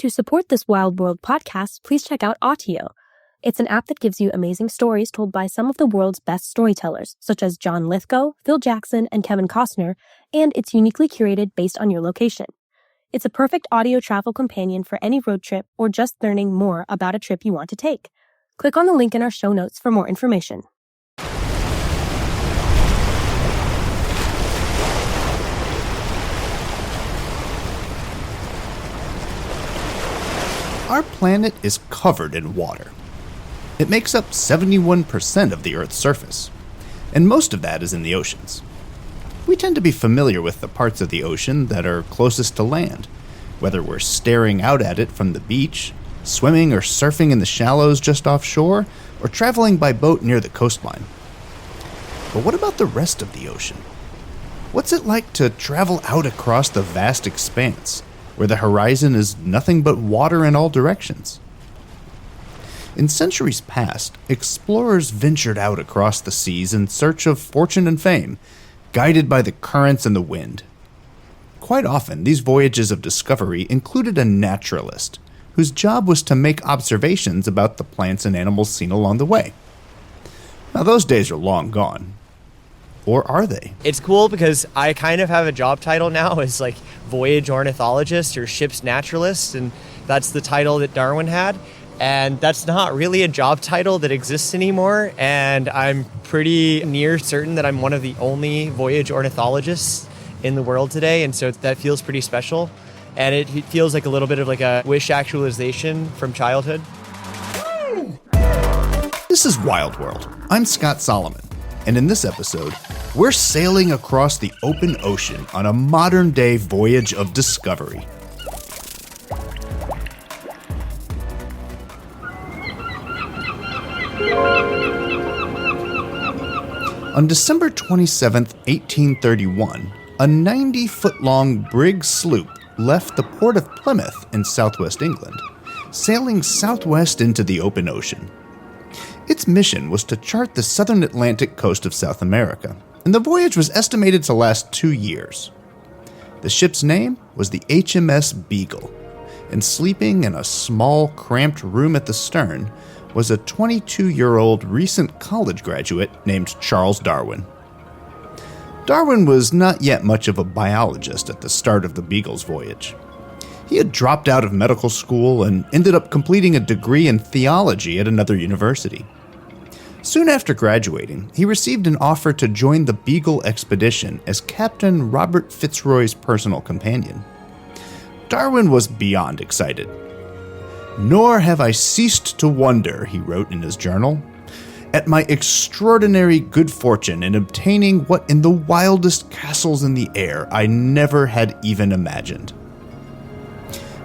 To support this Wild World podcast, please check out Autio. It's an app that gives you amazing stories told by some of the world's best storytellers, such as John Lithgow, Phil Jackson, and Kevin Costner, and it's uniquely curated based on your location. It's a perfect audio travel companion for any road trip or just learning more about a trip you want to take. Click on the link in our show notes for more information. Our planet is covered in water. It makes up 71% of the Earth's surface, and most of that is in the oceans. We tend to be familiar with the parts of the ocean that are closest to land, whether we're staring out at it from the beach, swimming or surfing in the shallows just offshore, or traveling by boat near the coastline. But what about the rest of the ocean? What's it like to travel out across the vast expanse, where the horizon is nothing but water in all directions? In centuries past, explorers ventured out across the seas in search of fortune and fame, guided by the currents and the wind. Quite often, these voyages of discovery included a naturalist, whose job was to make observations about the plants and animals seen along the way. Now, those days are long gone. Or are they? It's cool because I kind of have a job title now as like voyage ornithologist or ship's naturalist, and that's the title that Darwin had. And that's not really a job title that exists anymore, and I'm pretty near certain that I'm one of the only voyage ornithologists in the world today, and so that feels pretty special. And it feels like a little bit of like a wish actualization from childhood. This is Wild World. I'm Scott Solomon. And in this episode, we're sailing across the open ocean on a modern-day voyage of discovery. On December 27, 1831, a 90-foot-long brig sloop left the port of Plymouth in southwest England, sailing southwest into the open ocean. Its mission was to chart the southern Atlantic coast of South America, and the voyage was estimated to last 2 years. The ship's name was the HMS Beagle, and sleeping in a small, cramped room at the stern was a 22-year-old recent college graduate named Charles Darwin. Darwin was not yet much of a biologist at the start of the Beagle's voyage. He had dropped out of medical school and ended up completing a degree in theology at another university. Soon after graduating, he received an offer to join the Beagle expedition as Captain Robert Fitzroy's personal companion. Darwin was beyond excited. "Nor have I ceased to wonder," he wrote in his journal, "at my extraordinary good fortune in obtaining what in the wildest castles in the air I never had even imagined."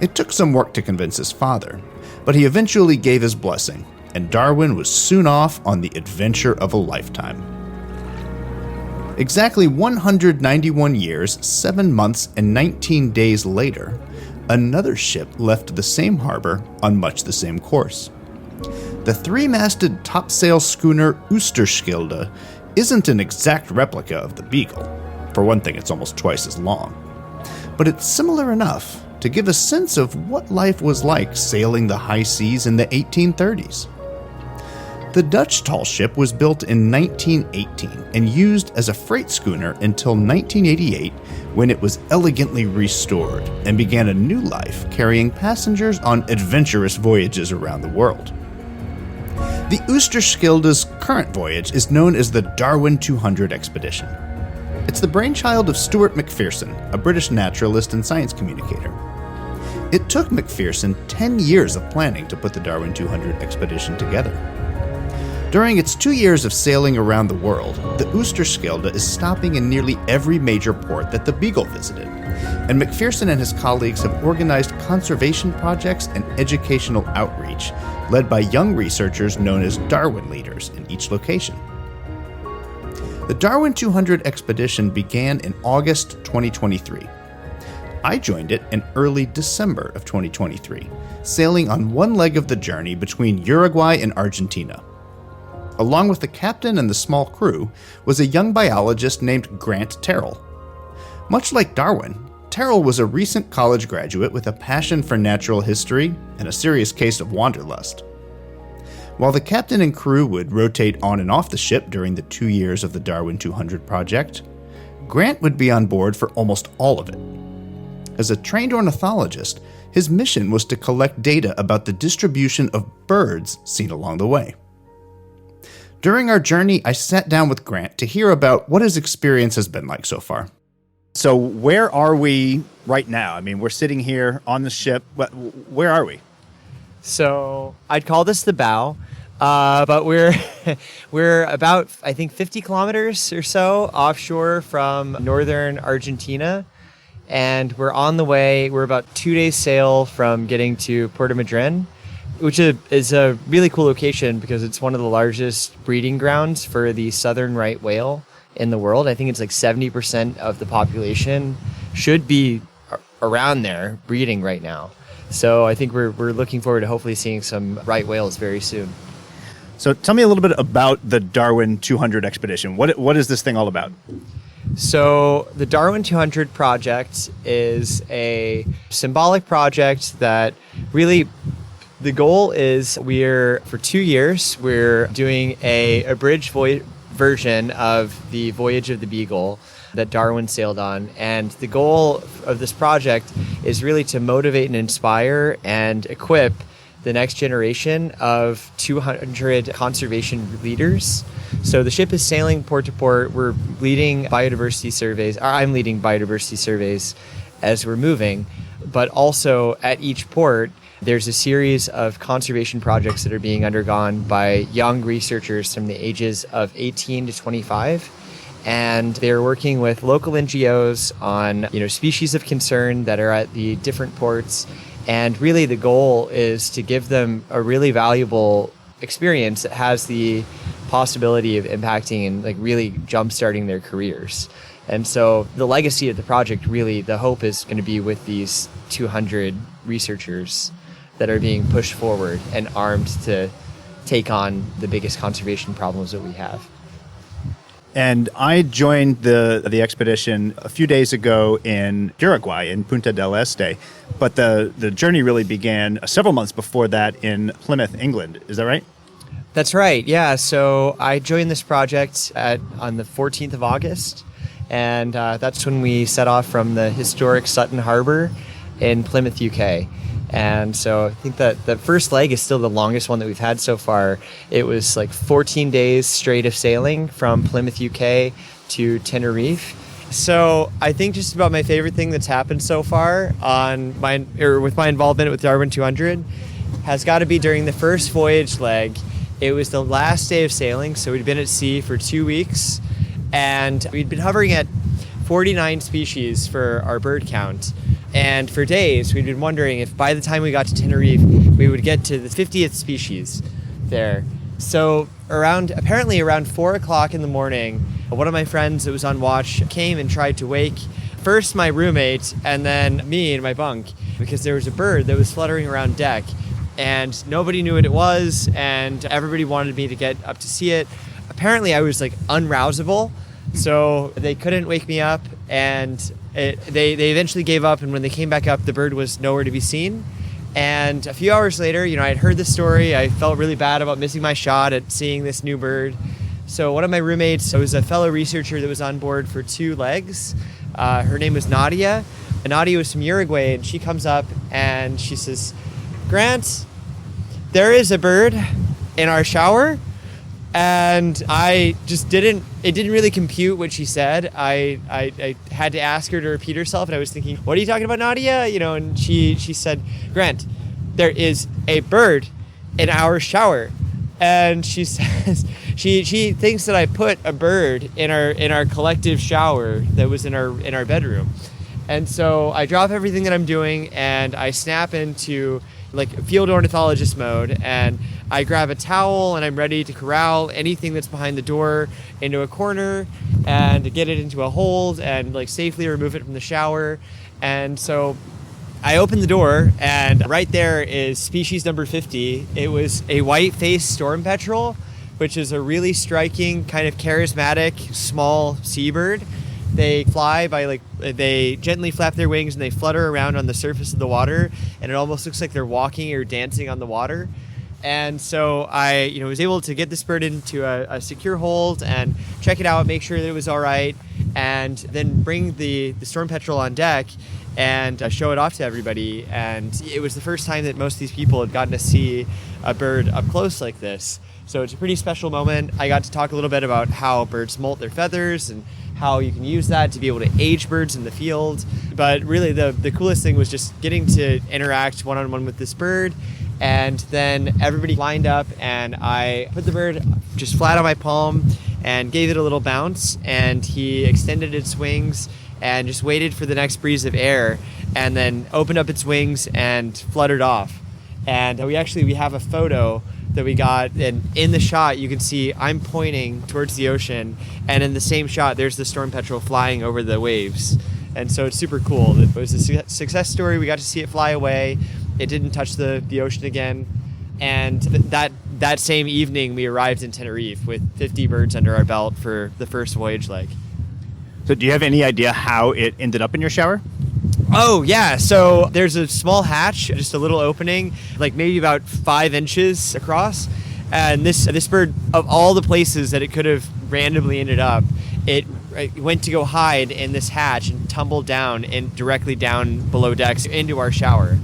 It took some work to convince his father, but he eventually gave his blessing, and Darwin was soon off on the adventure of a lifetime. Exactly 191 years, 7 months, and 19 days later, another ship left the same harbor on much the same course. The three-masted topsail schooner Oosterschelde isn't an exact replica of the Beagle. For one thing, it's almost twice as long. But it's similar enough to give a sense of what life was like sailing the high seas in the 1830s. The Dutch tall ship was built in 1918 and used as a freight schooner until 1988, when it was elegantly restored and began a new life carrying passengers on adventurous voyages around the world. The Oosterschelde's current voyage is known as the Darwin200 expedition. It's the brainchild of Stuart McPherson, a British naturalist and science communicator. It took McPherson 10 years of planning to put the Darwin200 expedition together. During its 2 years of sailing around the world, the Oosterschelde is stopping in nearly every major port that the Beagle visited, and McPherson and his colleagues have organized conservation projects and educational outreach, led by young researchers known as Darwin leaders in each location. The Darwin200 expedition began in August 2023. I joined it in early December of 2023, sailing on one leg of the journey between Uruguay and Argentina. Along with the captain and the small crew was a young biologist named Terrell. Much like Darwin, Terrell was a recent college graduate with a passion for natural history and a serious case of wanderlust. While the captain and crew would rotate on and off the ship during the 2 years of the Darwin200 project, Grant would be on board for almost all of it. As a trained ornithologist, his mission was to collect data about the distribution of birds seen along the way. During our journey, I sat down with Grant to hear about what his experience has been like so far. So where are we right now? I mean, we're sitting here on the ship. Where are we? So I'd call this the bow, but we're about, I think, 50 kilometers or so offshore from northern Argentina. And we're on the way. We're about 2 days sail from getting to Puerto Madryn, which is a really cool location because it's one of the largest breeding grounds for the southern right whale in the world. I think it's like 70% of the population should be around there breeding right now. So I think we're looking forward to hopefully seeing some right whales very soon. So tell me a little bit about the Darwin200 expedition. What is this thing all about? So the Darwin200 project is a symbolic project that really, the goal is for 2 years, we're doing a abridged version of the Voyage of the Beagle that Darwin sailed on. And the goal of this project is really to motivate and inspire and equip the next generation of 200 conservation leaders. So the ship is sailing port to port. We're leading biodiversity surveys, or I'm leading biodiversity surveys as we're moving. But also at each port, there's a series of conservation projects that are being undergone by young researchers from the ages of 18 to 25. And they're working with local NGOs on, species of concern that are at the different ports. And really the goal is to give them a really valuable experience that has the possibility of impacting and really jump-starting their careers. And so the legacy of the project, really, the hope is going to be with these 200 researchers that are being pushed forward and armed to take on the biggest conservation problems that we have. And I joined the expedition a few days ago in Uruguay, in Punta del Este. But the journey really began several months before that in Plymouth, England. Is that right? That's right, yeah. So I joined this project on the 14th of August. And that's when we set off from the historic Sutton Harbor in Plymouth, UK. And so I think that the first leg is still the longest one that we've had so far. It was like 14 days straight of sailing from Plymouth, UK to Tenerife. So I think just about my favorite thing that's happened so far with my involvement with Darwin200 has got to be during the first voyage leg. It was the last day of sailing, so we'd been at sea for 2 weeks, and we'd been hovering at 49 species for our bird count. And for days, we'd been wondering if by the time we got to Tenerife, we would get to the 50th species there. So apparently around 4 o'clock in the morning, one of my friends that was on watch came and tried to wake first my roommate and then me in my bunk, because there was a bird that was fluttering around deck and nobody knew what it was and everybody wanted me to get up to see it. Apparently I was unrousable, so they couldn't wake me up, and they eventually gave up, and when they came back up, the bird was nowhere to be seen. And a few hours later, I'd heard the story. I felt really bad about missing my shot at seeing this new bird. So one of my roommates was a fellow researcher that was on board for 2 legs. Her name was Nadia. And Nadia was from Uruguay, and she comes up and she says, "Grant, there is a bird in our shower." And I just it didn't really compute what she said. I had to ask her to repeat herself, and I was thinking, what are you talking about, Nadia? And she said, "Grant, there is a bird in our shower." And she says, she thinks that I put a bird in our collective shower that was in our bedroom. And so I drop everything that I'm doing and I snap into field ornithologist mode, and I grab a towel and I'm ready to corral anything that's behind the door into a corner and get it into a hold and safely remove it from the shower. And so I open the door, and right there is species number 50. It was a white-faced storm petrel, which is a really striking, kind of charismatic, small seabird. They fly by they gently flap their wings and they flutter around on the surface of the water, and it almost looks like they're walking or dancing on the water. And so I, was able to get this bird into a secure hold and check it out, make sure that it was all right, and then bring the storm petrel on deck and show it off to everybody. And it was the first time that most of these people had gotten to see a bird up close like this. So it's a pretty special moment. I got to talk a little bit about how birds molt their feathers and how you can use that to be able to age birds in the field. But really the coolest thing was just getting to interact one-on-one with this bird. And then everybody lined up and I put the bird just flat on my palm and gave it a little bounce, and he extended its wings and just waited for the next breeze of air and then opened up its wings and fluttered off. And we have a photo that we got, and in the shot you can see I'm pointing towards the ocean, and in the same shot there's the storm petrel flying over the waves. And so it's super cool. It was a success story. We got to see it fly away. It didn't touch the ocean again. And that same evening, we arrived in Tenerife with 50 birds under our belt for the first voyage leg. So do you have any idea how it ended up in your shower? Oh, yeah. So there's a small hatch, just a little opening, like maybe about 5 inches across. And this bird, of all the places that it could have randomly ended up, it went to go hide in this hatch and tumbled down and directly down below decks into our shower.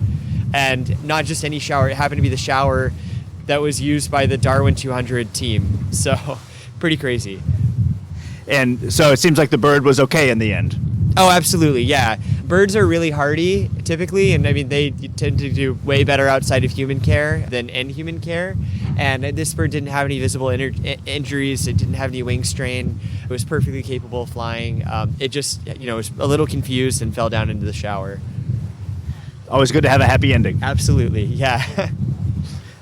And not just any shower, it happened to be the shower that was used by the Darwin200 team. So pretty crazy. And so it seems like the bird was okay in the end. Oh, absolutely, yeah. Birds are really hardy, typically, and I mean, they tend to do way better outside of human care than in human care. And this bird didn't have any visible injuries. It didn't have any wing strain. It was perfectly capable of flying. It just, was a little confused and fell down into the shower. Always good to have a happy ending. Absolutely, yeah.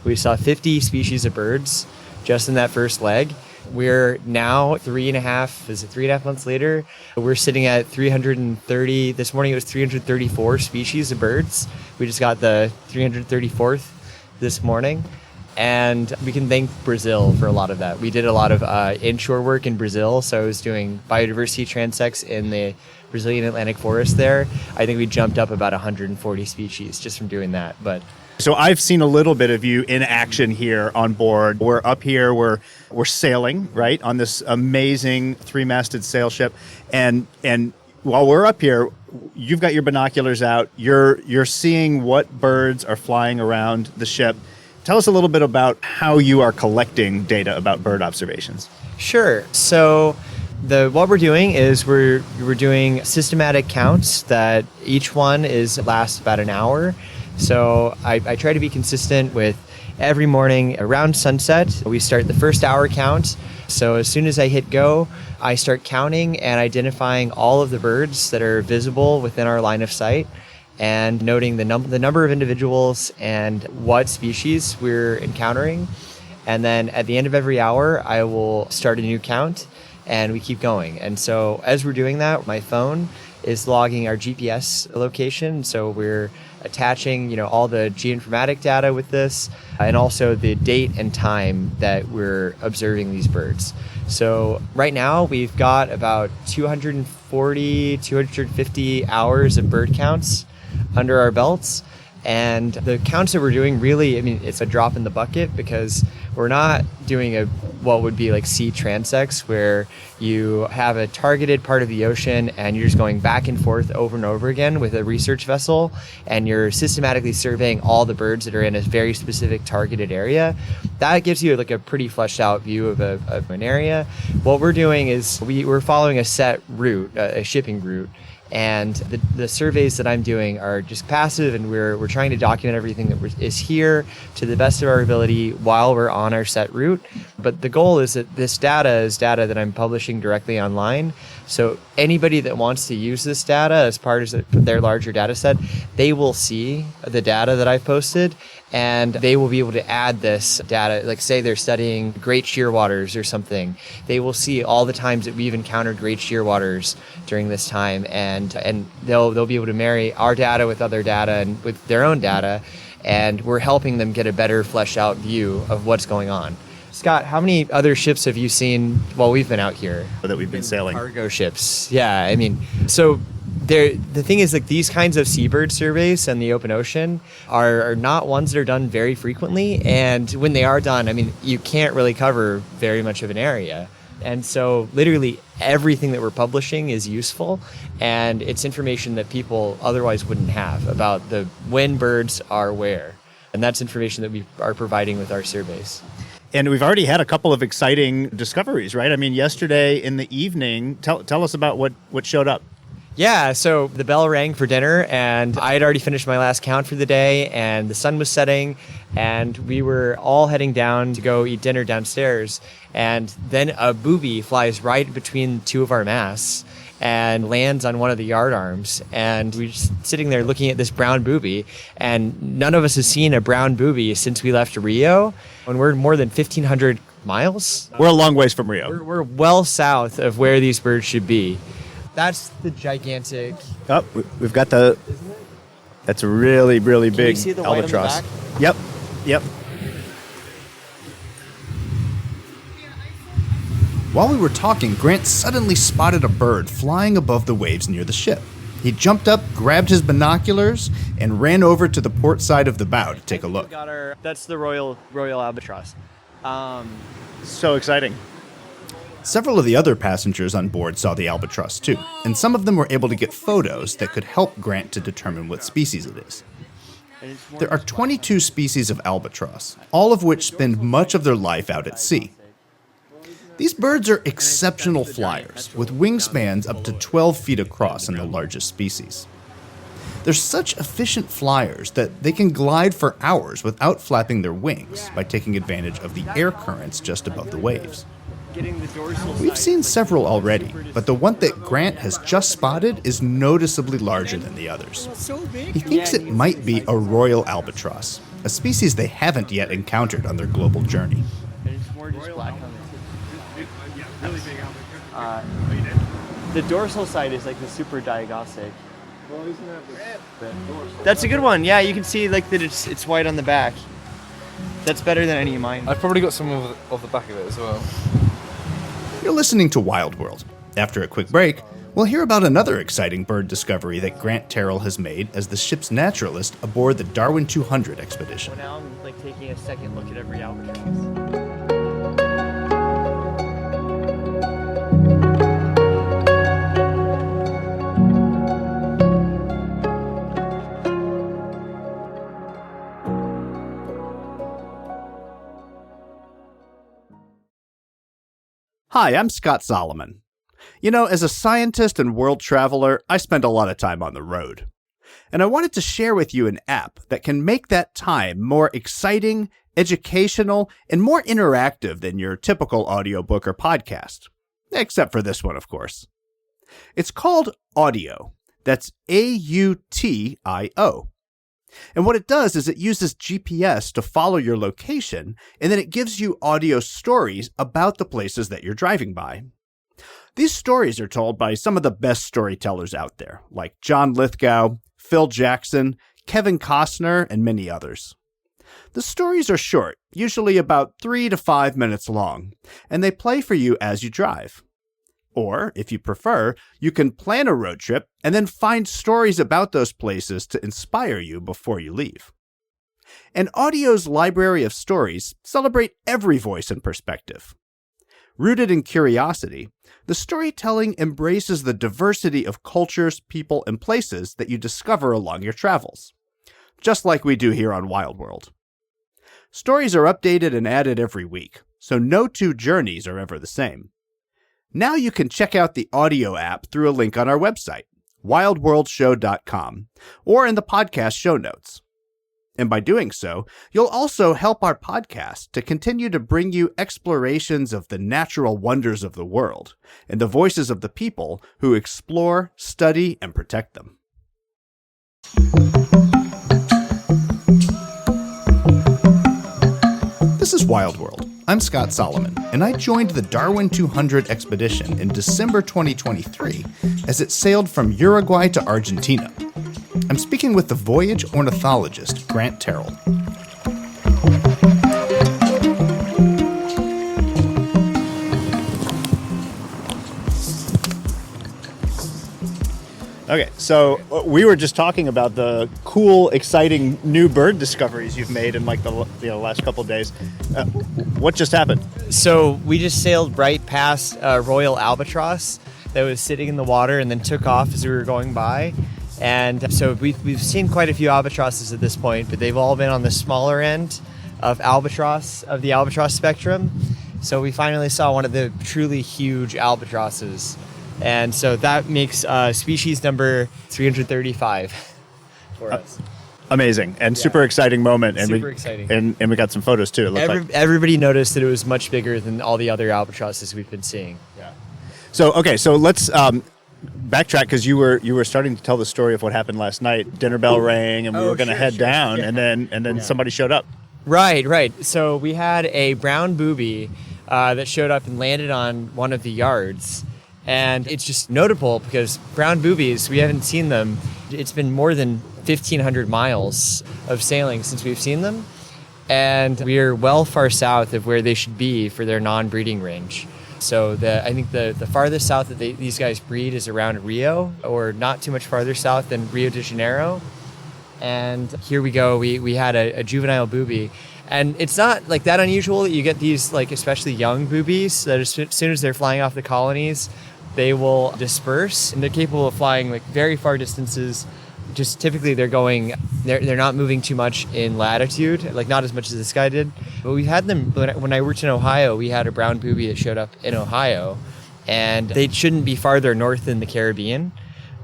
We saw 50 species of birds just in that first leg. We're now 3.5 months later. We're sitting at 330. This morning it was 334 species of birds. We just got the 334th this morning. And we can thank Brazil for a lot of that. We did a lot of inshore work in Brazil. So I was doing biodiversity transects in the Brazilian Atlantic forest there. I think we jumped up about 140 species just from doing that. So I've seen a little bit of you in action here on board. We're up here, we're sailing, right, on this amazing 3-masted sail ship. And while we're up here, you've got your binoculars out. You're seeing what birds are flying around the ship. Tell us a little bit about how you are collecting data about bird observations. Sure. So what we're doing is we're doing systematic counts that each one lasts about an hour. So I try to be consistent with every morning around sunset. We start the first hour count. So as soon as I hit go, I start counting and identifying all of the birds that are visible within our line of sight and noting the number of individuals and what species we're encountering. And then at the end of every hour, I will start a new count and we keep going. And so as we're doing that, my phone is logging our GPS location. So we're attaching, all the geoinformatic data with this, and also the date and time that we're observing these birds. So right now we've got about 250 hours of bird counts under our belts. And the counts that we're doing really, it's a drop in the bucket because we're not doing what would be like sea transects where you have a targeted part of the ocean and you're just going back and forth over and over again with a research vessel and you're systematically surveying all the birds that are in a very specific targeted area. That gives you like a pretty fleshed out view of an area. What we're doing is we're following a set route, a shipping route. And the surveys that I'm doing are just passive, and we're trying to document everything that is here to the best of our ability while we're on our set route. But the goal is that this data is data that I'm publishing directly online. So anybody that wants to use this data as part of their larger data set, they will see the data that I've posted, and they will be able to add this data. Like say they're studying great shearwaters or something, they will see all the times that we've encountered great shearwaters during this time, and they'll be able to marry our data with other data and with their own data, and we're helping them get a better fleshed out view of what's going on. Scott, how many other ships have you seen while we've been out here? That we've been sailing. Cargo ships. Yeah, I mean, so the thing is, like, these kinds of seabird surveys in the open ocean are not ones that are done very frequently. And when they are done, I mean, you can't really cover very much of an area. And so literally everything that we're publishing is useful, and it's information that people otherwise wouldn't have about when birds are where. And that's information that we are providing with our surveys. And we've already had a couple of exciting discoveries, right? I mean, yesterday in the evening, tell us about what showed up. Yeah, so the bell rang for dinner, and I had already finished my last count for the day, and the sun was setting, and we were all heading down to go eat dinner downstairs. And then a booby flies right between two of our masts and lands on one of the yard arms. And we're just sitting there looking at this brown booby, and none of us has seen a brown booby since we left Rio, and we're more than 1,500 miles. We're a long ways from Rio. We're well south of where these birds should be. That's the gigantic... Oh, we've got that's a really, really big see the albatross. white on the back? Yep. While we were talking, Grant suddenly spotted a bird flying above the waves near the ship. He jumped up, grabbed his binoculars, and ran over to the port side of the bow to take a look. That's the Royal Albatross. So exciting. Several of the other passengers on board saw the albatross too, and some of them were able to get photos that could help Grant to determine what species it is. There are 22 species of albatross, all of which spend much of their life out at sea. These birds are exceptional flyers, with wingspans up to 12 feet across in the largest species. They're such efficient flyers that they can glide for hours without flapping their wings by taking advantage of the air currents just above the waves. We've seen several already, but the one that Grant has just spotted is noticeably larger than the others. He thinks it might be a royal albatross, a species they haven't yet encountered on their global journey. The dorsal side is like the super diagnostic. That's a good one. Yeah, you can see like that it's white on the back. That's better than any of mine. I've probably got some of the back of it as well. You're listening to Wild World. After a quick break, we'll hear about another exciting bird discovery that Grant Terrell has made as the ship's naturalist aboard the Darwin200 expedition. Now I'm like taking a second look at every albatross. Hi, I'm Scott Solomon. You know, as a scientist and world traveler, I spend a lot of time on the road. And I wanted to share with you an app that can make that time more exciting, educational, and more interactive than your typical audiobook or podcast. Except for this one, of course. It's called Autio. That's Autio. And what it does is it uses GPS to follow your location, and then it gives you audio stories about the places that you're driving by. These stories are told by some of the best storytellers out there, like John Lithgow, Phil Jackson, Kevin Costner, and many others. The stories are short, usually about 3 to 5 minutes long, and they play for you as you drive. Or, if you prefer, you can plan a road trip and then find stories about those places to inspire you before you leave. And Autio's library of stories celebrate every voice and perspective. Rooted in curiosity, the storytelling embraces the diversity of cultures, people, and places that you discover along your travels, just like we do here on Wild World. Stories are updated and added every week, so no two journeys are ever the same. Now you can check out the Autio app through a link on our website, wildworldshow.com, or in the podcast show notes. And by doing so, you'll also help our podcast to continue to bring you explorations of the natural wonders of the world and the voices of the people who explore, study, and protect them. This is Wild World. I'm Scott Solomon, and I joined the Darwin200 expedition in December 2023 as it sailed from Uruguay to Argentina. I'm speaking with the voyage ornithologist, Grant Terrell. Okay, so we were just talking about the cool, exciting new bird discoveries you've made in like the last couple of days. What just happened? So we just sailed right past a royal albatross that was sitting in the water and then took off as we were going by. And so we've seen quite a few albatrosses at this point, but they've all been on the smaller end of the albatross spectrum. So we finally saw one of the truly huge albatrosses. And so that makes species number 335 for us. Amazing and super exciting moment. And super exciting. And we got some photos too. It looked like. Everybody noticed that it was much bigger than all the other albatrosses we've been seeing. Yeah. So let's backtrack because you were starting to tell the story of what happened last night. Dinner bell rang and we were going to head down, yeah. and then somebody showed up. Right. So we had a brown booby that showed up and landed on one of the yards. And it's just notable because brown boobies, we haven't seen them. It's been more than 1,500 miles of sailing since we've seen them. And we are well far south of where they should be for their non-breeding range. So I think the farthest south that these guys breed is around Rio, or not too much farther south than Rio de Janeiro. And here we go. We had a juvenile booby. And it's not like that unusual that you get these, like, especially young boobies that as soon as they're flying off the colonies, they will disperse, and they're capable of flying like very far distances. Just typically they're not moving too much in latitude, like not as much as this guy did. But we had them when I worked in Ohio. We had a brown booby that showed up in Ohio, and they shouldn't be farther north than the Caribbean.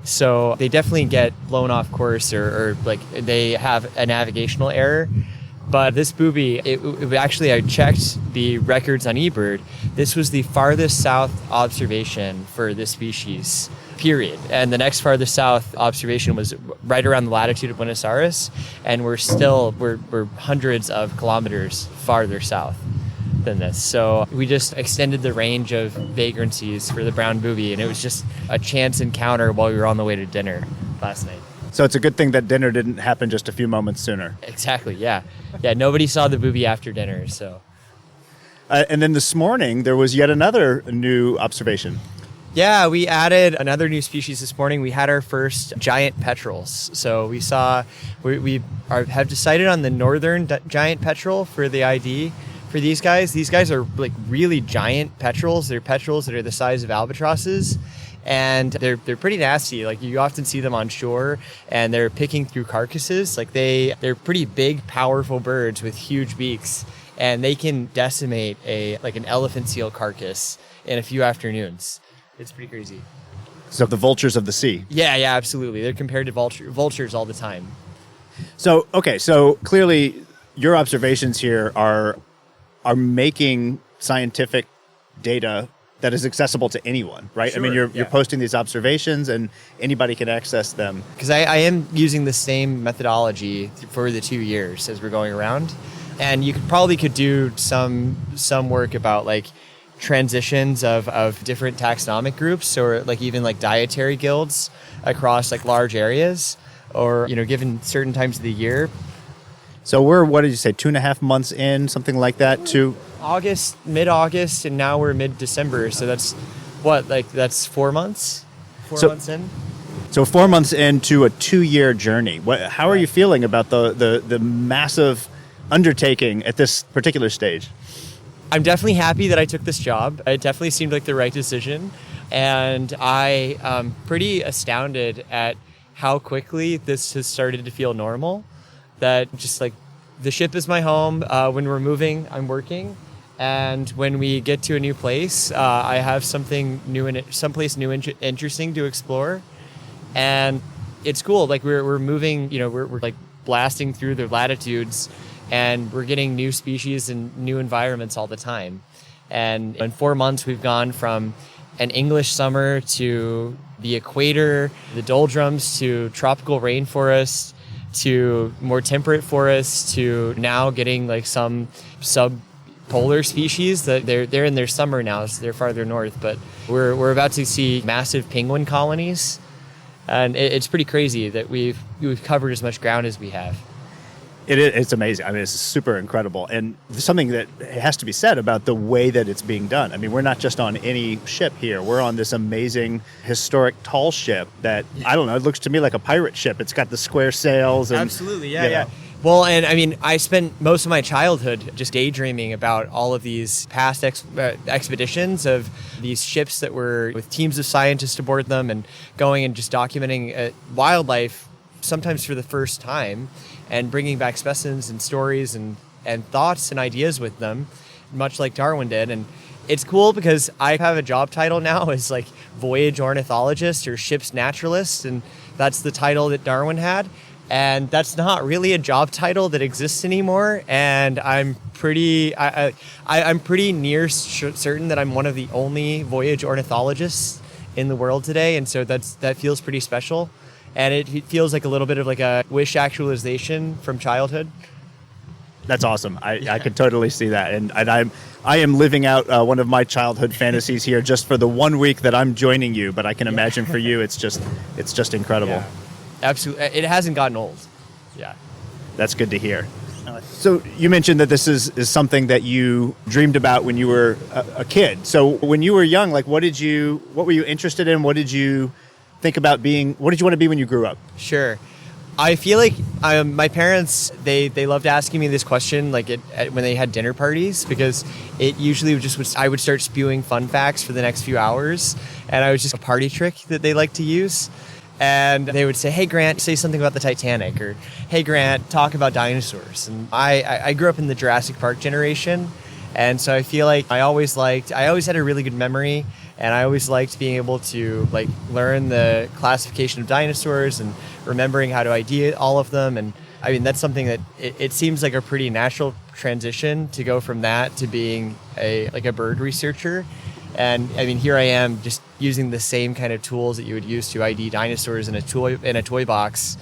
So they definitely get blown off course or like they have a navigational error. But this booby, it actually, I checked the records on eBird. This was the farthest south observation for this species, period. And the next farthest south observation was right around the latitude of Buenos Aires, and we're hundreds of kilometers farther south than this. So we just extended the range of vagrancies for the brown booby, and it was just a chance encounter while we were on the way to dinner last night. So it's a good thing that dinner didn't happen just a few moments sooner. Exactly, yeah. Yeah, nobody saw the booby after dinner, so. And then this morning, there was yet another new observation. Yeah, we added another new species this morning. We had our first giant petrels. So we have decided on the northern giant petrel for the ID for these guys. These guys are like really giant petrels. They're petrels that are the size of albatrosses. And they're pretty nasty. Like you often see them on shore, and they're picking through carcasses. Like they're pretty big, powerful birds with huge beaks, and they can decimate an elephant seal carcass in a few afternoons. It's pretty crazy. So the vultures of the sea. Yeah, absolutely. They're compared to vultures all the time. So clearly your observations here are making scientific data that is accessible to anyone, right? Sure, I mean, you're posting these observations and anybody can access them. Because I am using the same methodology for the 2 years as we're going around. And you could do some work about like transitions of different taxonomic groups, or like even like dietary guilds across like large areas, or, given certain times of the year. So we're, what did you say, 2.5 months in, something like that, to mid-August, and now we're mid-December. So that's 4 months? 4 months in? So 4 months into a 2-year journey. How are you feeling about the massive undertaking at this particular stage? I'm definitely happy that I took this job. It definitely seemed like the right decision. And I am pretty astounded at how quickly this has started to feel normal. That just like the ship is my home. When we're moving, I'm working. And when we get to a new place, I have something new someplace new and interesting to explore. And it's cool. Like we're moving, we're like blasting through the latitudes, and we're getting new species and new environments all the time. And in 4 months, we've gone from an English summer to the equator, the doldrums, to tropical rainforests, to more temperate forests, to now getting like some subpolar species that they're in their summer now, so they're farther north. But we're about to see massive penguin colonies, and it's pretty crazy that we've covered as much ground as we have. It's amazing. I mean, it's super incredible. And something that has to be said about the way that it's being done. I mean, we're not just on any ship here. We're on this amazing historic tall ship that, I don't know, it looks to me like a pirate ship. It's got the square sails. And, Absolutely, yeah. Well, and I mean, I spent most of my childhood just daydreaming about all of these past expeditions of these ships that were with teams of scientists aboard them and going and just documenting wildlife, sometimes for the first time, and bringing back specimens and stories and thoughts and ideas with them, much like Darwin did. And it's cool because I have a job title now as like voyage ornithologist or ship's naturalist, and that's the title that Darwin had. And that's not really a job title that exists anymore. And I'm pretty, I'm pretty near certain that I'm one of the only voyage ornithologists in the world today. And so that feels pretty special. And it feels like a little bit of like a wish actualization from childhood. That's awesome. I could totally see that. And I am living out one of my childhood fantasies here just for the 1 week that I'm joining you. But I can imagine for you, it's just incredible. Yeah. Absolutely. It hasn't gotten old. Yeah. That's good to hear. So you mentioned that this is something that you dreamed about when you were a kid. So when you were young, like what were you interested in? What did you think about being? What did you want to be when you grew up? Sure. I feel like my parents, they loved asking me this question like when they had dinner parties, because it usually I would start spewing fun facts for the next few hours, and I was just a party trick that they like to use. And they would say, "Hey, Grant, say something about the Titanic," or "Hey, Grant, talk about dinosaurs." And I grew up in the Jurassic Park generation, and so I feel like I always had a really good memory, and I always liked being able to like learn the classification of dinosaurs and remembering how to ID all of them. And I mean, that's something that it seems like a pretty natural transition to go from that to being a bird researcher. And I mean, here I am just using the same kind of tools that you would use to ID dinosaurs in a toy box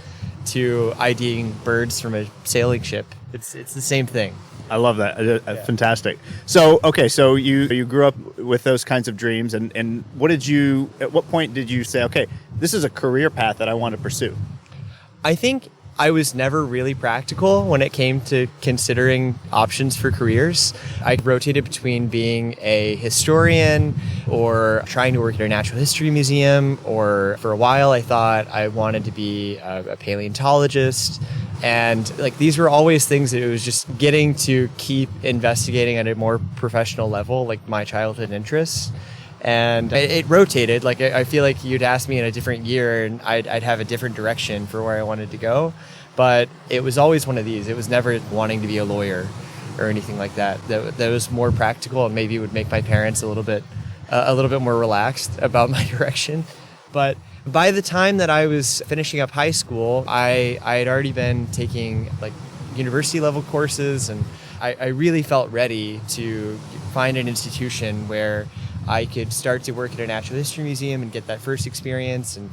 to IDing birds from a sailing ship. It's the same thing. I love that. Fantastic. So, okay, so you grew up with those kinds of dreams, and at what point did you say, okay, this is a career path that I want to pursue? I think I was never really practical when it came to considering options for careers. I rotated between being a historian or trying to work at a natural history museum, or for a while I thought I wanted to be a paleontologist. And like these were always things that it was just getting to keep investigating at a more professional level, like my childhood interests. And it rotated. Like I feel like you'd ask me in a different year and I'd have a different direction for where I wanted to go. But it was always one of these. It was never wanting to be a lawyer or anything like that. That was more practical and maybe would make my parents a little bit more relaxed about my direction. But by the time that I was finishing up high school, I had already been taking like university level courses, and I really felt ready to find an institution where I could start to work at a natural history museum and get that first experience. And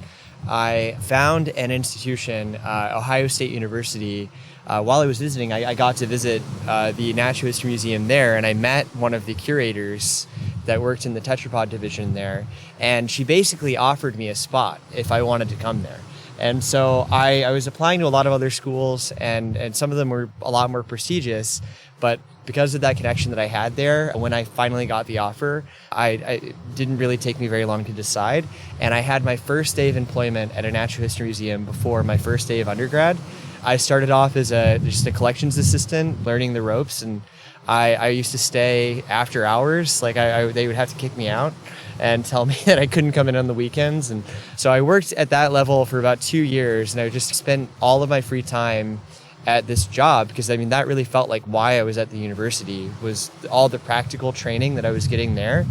I found an institution, Ohio State University. While I was visiting, I got to visit the Natural History Museum there, and I met one of the curators that worked in the tetrapod division there, and she basically offered me a spot if I wanted to come there. And so I was applying to a lot of other schools, and some of them were a lot more prestigious, but because of that connection that I had there, when I finally got the offer, it didn't really take me very long to decide. And I had my first day of employment at a natural history museum before my first day of undergrad. I started off as just a collections assistant, learning the ropes, and I used to stay after hours. Like they would have to kick me out and tell me that I couldn't come in on the weekends. And so I worked at that level for about 2 years, and I just spent all of my free time at this job, because I mean that really felt like why I was at the university, was all the practical training that I was getting there.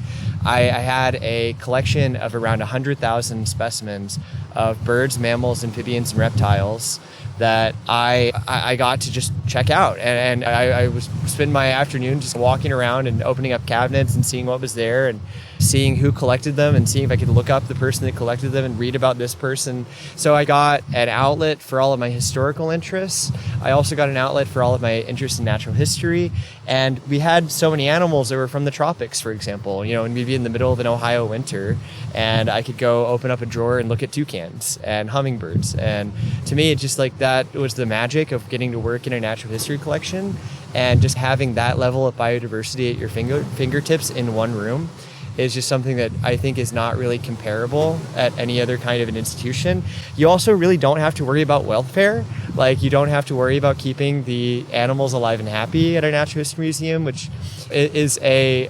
I had a collection of around 100,000 specimens of birds, mammals, amphibians, and reptiles that I got to just check out, and I was spending my afternoon just walking around and opening up cabinets and seeing what was there. And seeing who collected them and seeing if I could look up the person that collected them and read about this person. So I got an outlet for all of my historical interests. I also got an outlet for all of my interest in natural history. And we had so many animals that were from the tropics, for example, and we'd be in the middle of an Ohio winter and I could go open up a drawer and look at toucans and hummingbirds. And to me, it just like that was the magic of getting to work in a natural history collection and just having that level of biodiversity at your fingertips in one room is just something that I think is not really comparable at any other kind of an institution. You also really don't have to worry about welfare. Like, you don't have to worry about keeping the animals alive and happy at a natural history museum, which is I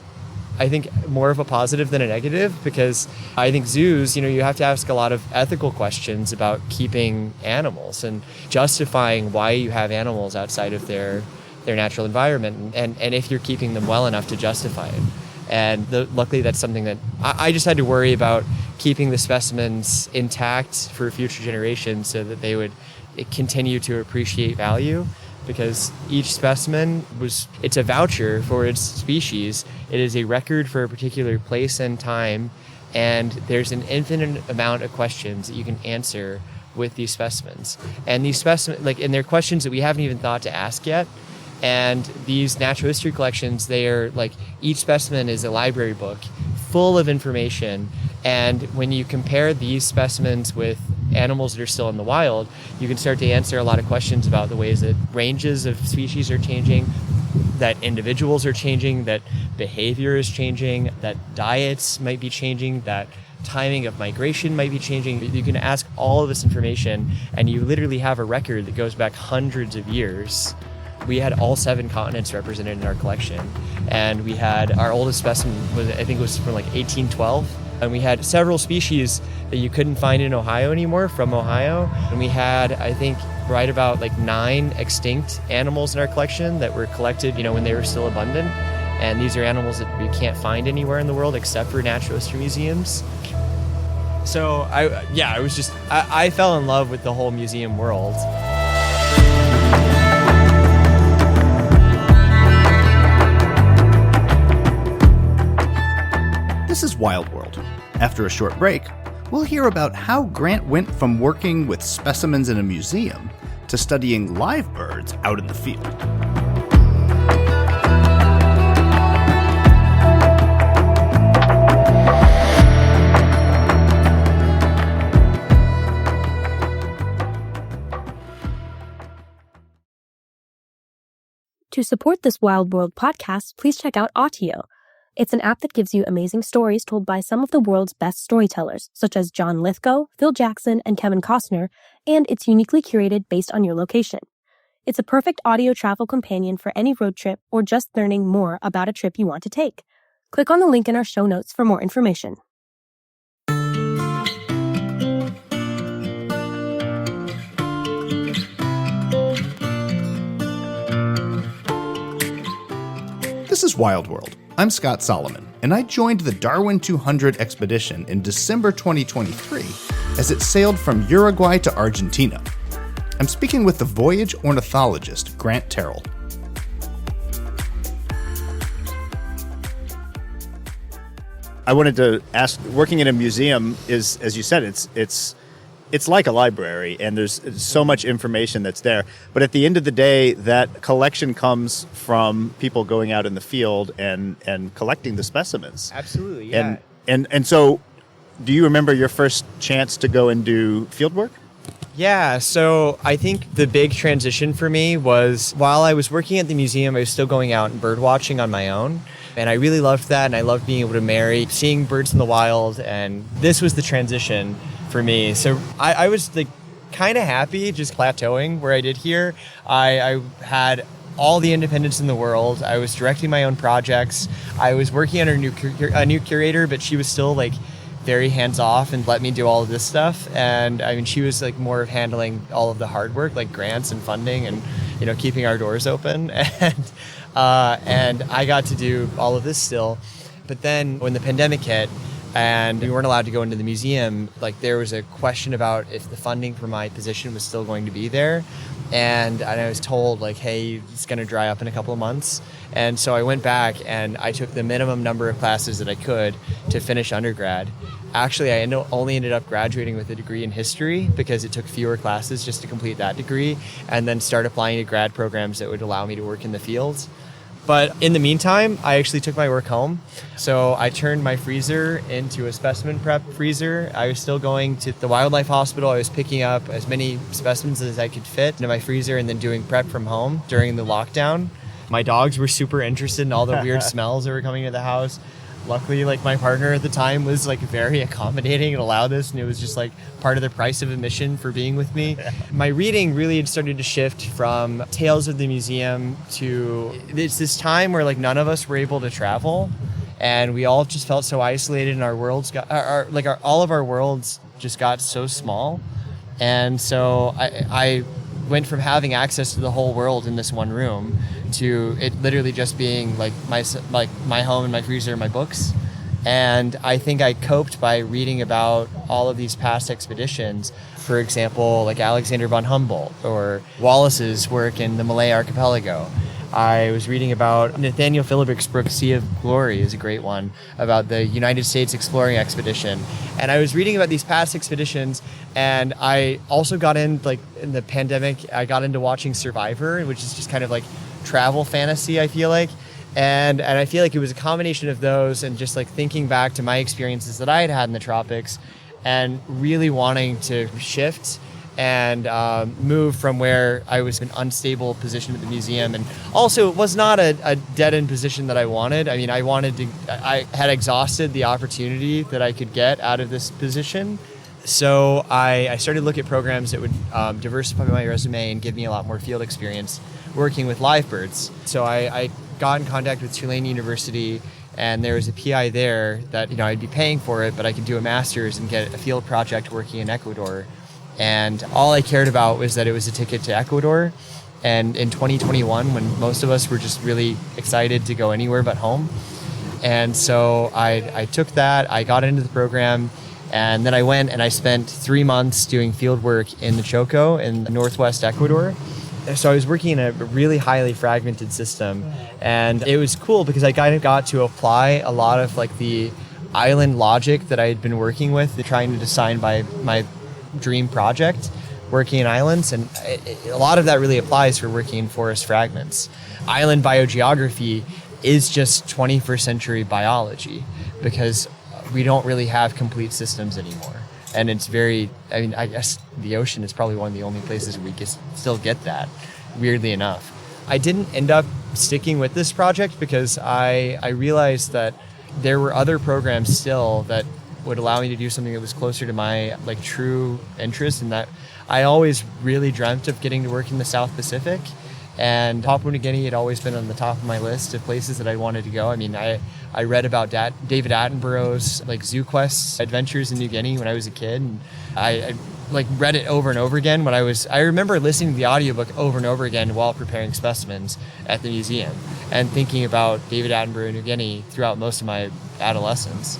think more of a positive than a negative, because I think zoos, you have to ask a lot of ethical questions about keeping animals and justifying why you have animals outside of their natural environment, and if you're keeping them well enough to justify it. And luckily, that's something that I just had to worry about, keeping the specimens intact for future generations so that they would continue to appreciate value, because each specimen it's a voucher for its species. It is a record for a particular place and time, and there's an infinite amount of questions that you can answer with these specimens. And these specimens, and they're questions that we haven't even thought to ask yet. And these natural history collections, they are each specimen is a library book full of information. And when you compare these specimens with animals that are still in the wild, you can start to answer a lot of questions about the ways that ranges of species are changing, that individuals are changing, that behavior is changing, that diets might be changing, that timing of migration might be changing. You can ask all of this information, and you literally have a record that goes back hundreds of years. We had all 7 continents represented in our collection, and we had our oldest specimen was from 1812, and we had several species that you couldn't find in Ohio anymore from Ohio, and we had right about 9 extinct animals in our collection that were collected when they were still abundant, and these are animals that we can't find anywhere in the world except for natural history museums. So I fell in love with the whole museum world. This is Wild World. After a short break, we'll hear about how Grant went from working with specimens in a museum to studying live birds out in the field. To support this Wild World podcast, please check out Autio. It's an app that gives you amazing stories told by some of the world's best storytellers, such as John Lithgow, Phil Jackson, and Kevin Costner, and it's uniquely curated based on your location. It's a perfect audio travel companion for any road trip or just learning more about a trip you want to take. Click on the link in our show notes for more information. This is Wild World. I'm Scott Solomon, and I joined the Darwin200 expedition in December 2023 as it sailed from Uruguay to Argentina. I'm speaking with the voyage ornithologist, Grant Terrell. I wanted to ask, working in a museum is, as you said, it's like a library, and there's so much information that's there. But at the end of the day, that collection comes from people going out in the field and collecting the specimens. Absolutely, yeah. And so, do you remember your first chance to go and do field work? Yeah, so I think the big transition for me was while I was working at the museum, I was still going out and bird watching on my own. And I really loved that, and I loved being able to seeing birds in the wild, and this was the transition for me. So I was kind of happy just plateauing where I did here. I had all the independence in the world. I was directing my own projects. I was working under a new curator, but she was still very hands-off and let me do all of this stuff. And I mean, she was more of handling all of the hard work, like grants and funding and keeping our doors open. And I got to do all of this still. But then when the pandemic hit, and we weren't allowed to go into the museum, there was a question about if the funding for my position was still going to be there. And I was told like, hey, it's going to dry up in a couple of months. And so I went back and I took the minimum number of classes that I could to finish undergrad. Actually, I only ended up graduating with a degree in history because it took fewer classes just to complete that degree, and then start applying to grad programs that would allow me to work in the fields. But in the meantime, I actually took my work home. So I turned my freezer into a specimen prep freezer. I was still going to the wildlife hospital. I was picking up as many specimens as I could fit into my freezer and then doing prep from home during the lockdown. My dogs were super interested in all the weird smells that were coming to the house. Luckily, like my partner at the time was like very accommodating and allowed this, and it was just like part of the price of admission for being with me. My reading really had started to shift from Tales of the Museum to it's this time where like none of us were able to travel, and we all just felt so isolated, and our worlds got all of our worlds just got so small. And so I went from having access to the whole world in this one room to it literally just being like my home and my freezer and my books. And I think I coped by reading about all of these past expeditions. For example, like Alexander von Humboldt or Wallace's work in the Malay Archipelago. I was reading about Nathaniel Philbrick's Sea of Glory is a great one about the United States exploring expedition. And I was reading about these past expeditions, and I also got in, like in the pandemic, I got into watching Survivor, which is just kind of like travel fantasy, I feel like. And I feel like it was a combination of those and just like thinking back to my experiences that I had in the tropics and really wanting to shift and move from where I was in an unstable position at the museum. And also it was not a dead-end position that I wanted. I mean, I had exhausted the opportunity that I could get out of this position. So I started to look at programs that would diversify my resume and give me a lot more field experience working with live birds. So I got in contact with Tulane University, and there was a PI there that, I'd be paying for it, but I could do a master's and get a field project working in Ecuador. And all I cared about was that it was a ticket to Ecuador. And in 2021, when most of us were just really excited to go anywhere but home. And so I took that, I got into the program, and then I went and I spent 3 months doing field work in the Choco in northwest Ecuador. So I was working in a really highly fragmented system, and it was cool because I kind of got to apply a lot of like the island logic that I had been working with, trying to design my dream project, working in islands, and a lot of that really applies for working in forest fragments. Island biogeography is just 21st century biology because we don't really have complete systems anymore. And it's I guess the ocean is probably one of the only places we can still get that, weirdly enough. I didn't end up sticking with this project because I realized that there were other programs still that would allow me to do something that was closer to my like true interest, and that I always really dreamt of getting to work in the South Pacific. And Papua New Guinea had always been on the top of my list of places that I wanted to go. I mean, I read about David Attenborough's like Zoo Quest adventures in New Guinea when I was a kid, and I like read it over and over again when I remember listening to the audiobook over and over again while preparing specimens at the museum and thinking about David Attenborough in New Guinea throughout most of my adolescence.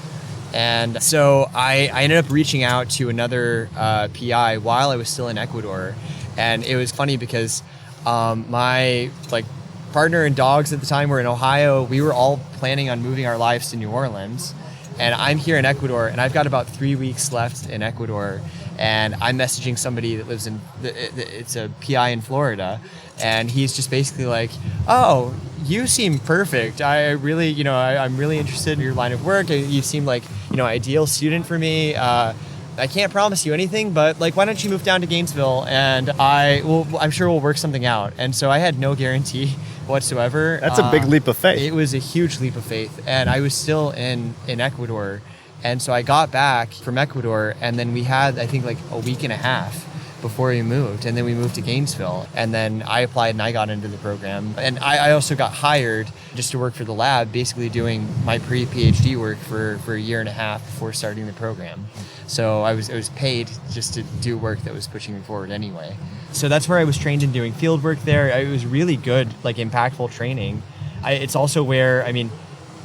And so I ended up reaching out to another PI while I was still in Ecuador. And it was funny because my like partner and dogs at the time were in Ohio. We were all planning on moving our lives to New Orleans. And I'm here in Ecuador, and I've got about 3 weeks left in Ecuador. And I'm messaging somebody that lives it's a PI in Florida. And he's just basically like, oh, you seem perfect. I really, I'm really interested in your line of work. You seem like, ideal student for me. I can't promise you anything, but like, why don't you move down to Gainesville, and I'm sure we'll work something out. And so I had no guarantee whatsoever. That's a big leap of faith. It was a huge leap of faith, and I was still in Ecuador. And so I got back from Ecuador, and then we had, I think, like a week and a half before we moved, and then we moved to Gainesville, and then I applied and I got into the program. And I also got hired just to work for the lab, basically doing my pre-PhD work for a year and a half before starting the program. So I was paid just to do work that was pushing me forward anyway. So that's where I was trained in doing field work there. It was really good, like impactful training. It's also where,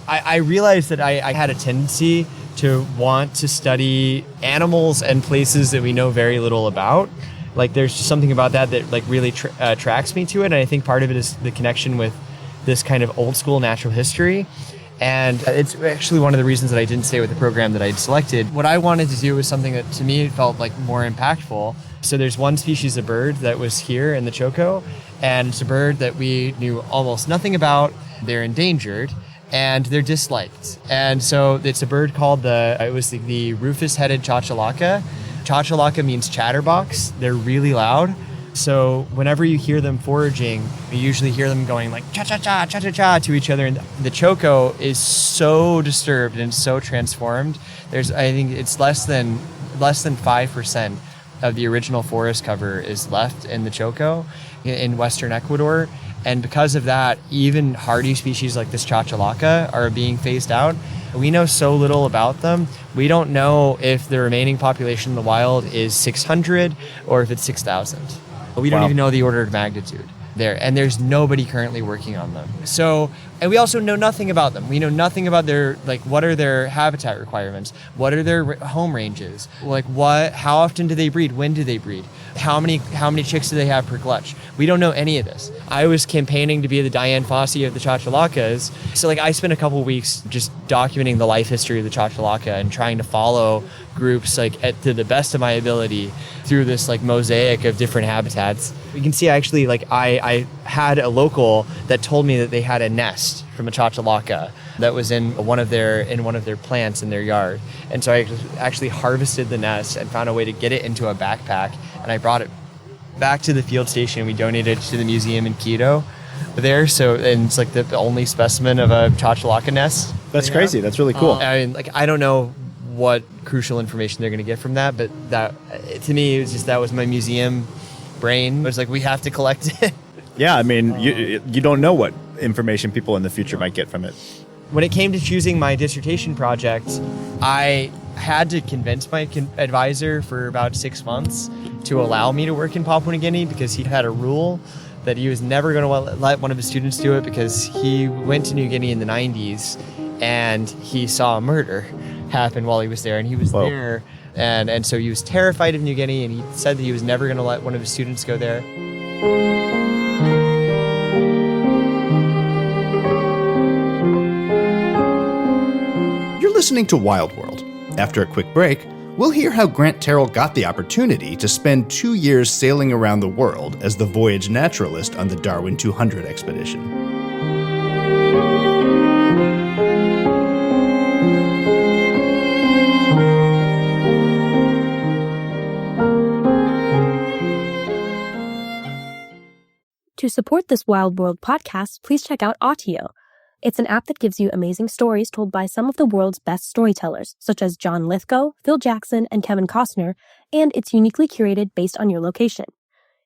I realized that I had a tendency to want to study animals and places that we know very little about. Like there's just something about that like really attracts me to it. And I think part of it is the connection with this kind of old school natural history. And it's actually one of the reasons that I didn't stay with the program that I'd selected. What I wanted to do was something that to me felt like more impactful. So there's one species of bird that was here in the Choco, and it's a bird that we knew almost nothing about. They're endangered and they're disliked. And so it's a bird called the rufous-headed chachalaca. Chachalaca means chatterbox. They're really loud. So whenever you hear them foraging, you usually hear them going like cha-cha-cha, cha-cha-cha to each other. And the Choco is so disturbed and so transformed. I think it's less than 5% of the original forest cover is left in the Choco in Western Ecuador. And because of that, even hardy species like this chachalaca are being phased out. We know so little about them. We don't know if the remaining population in the wild is 600 or if it's 6,000. We don't even know the order of magnitude there. And there's nobody currently working on them. So, and we also know nothing about them. We know nothing about what are their habitat requirements? What are their home ranges? How often do they breed? When do they breed? How many chicks do they have per clutch? We don't know any of this. I was campaigning to be the Diane Fossey of the chachalacas. So I spent a couple weeks just documenting the life history of the chachalaca and trying to follow groups to the best of my ability through this mosaic of different habitats. You can see actually I had a local that told me that they had a nest from a chachalaca that was in one of their plants in their yard. And so I actually harvested the nest and found a way to get it into a backpack, and I brought it back to the field station. We donated it to the museum in Quito there. And it's the only specimen of a chachalaca nest. That's crazy. That's really cool. I don't know what crucial information they're going to get from that, but that to me, it was just, that was my museum brain. It was we have to collect it. Yeah, you don't know what information people in the future might get from it. When it came to choosing my dissertation project, I had to convince my advisor for about 6 months to allow me to work in Papua New Guinea, because he had a rule that he was never going to let one of his students do it, because he went to New Guinea in the 90s and he saw a murder happen while he was there, and he was there, and so he was terrified of New Guinea, and he said that he was never going to let one of his students go there. You're listening to Wild World. After a quick break, we'll hear how Grant Terrell got the opportunity to spend 2 years sailing around the world as the voyage naturalist on the Darwin200 expedition. To support this Wild World podcast, please check out Autio. It's an app that gives you amazing stories told by some of the world's best storytellers, such as John Lithgow, Phil Jackson, and Kevin Costner, and it's uniquely curated based on your location.